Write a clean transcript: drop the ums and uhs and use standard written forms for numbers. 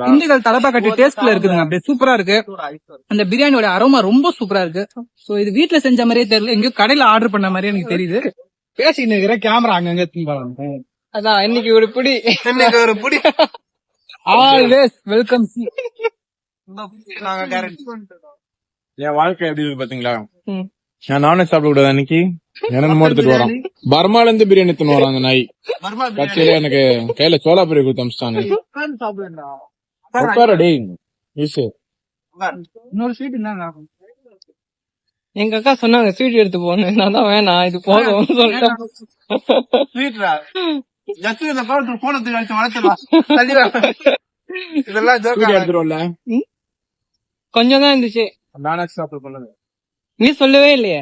இந்துக்கள் தலப்பா கட்டி டேஸ்ட்ல இருக்குதுங்க, அப்படியே சூப்பரா இருக்கு. அந்த பிரியாணியோட அரோமா ரொம்ப சூப்பரா இருக்கு. சோ இது வீட்டுல செஞ்ச மாதிரியே தெரியல, எங்கேயோ கடையில ஆர்டர் பண்ண மாதிரியே எனக்கு தெரியுது. பேசிட்டு இருக்கிற கேமரா அங்கங்க அதான் இன்னைக்கு ஒரு புடி ஆல்வேஸ் வெல்கம். என் வாழ்க்கை எப்படி இருக்கு பாத்தீங்களா? நான் நான்வெஜ் சாப்பிட கூடாது அன்னைக்கு என்னென்னமோ எடுத்துட்டு வரான். பர்மால இருந்து பிரியாணி எடுத்துன்னு வரான் அந்த நாய். கட்சியில எனக்கு கையில சோளா பொரி கொடுத்து அமிச்சிட்டாங்க. இன்னொரு ஸ்வீட் இருந்தாங்க. எங்க அக்கா சொன்னாங்க ஸ்வீட் எடுத்து போங்க, நான் தான் வேணாம் இது போதும் சொல்லிட்டேன். கொஞ்சம் தான் இருந்துச்சு. நானே சாப்பிட நீ சொல்லவே இல்லையே.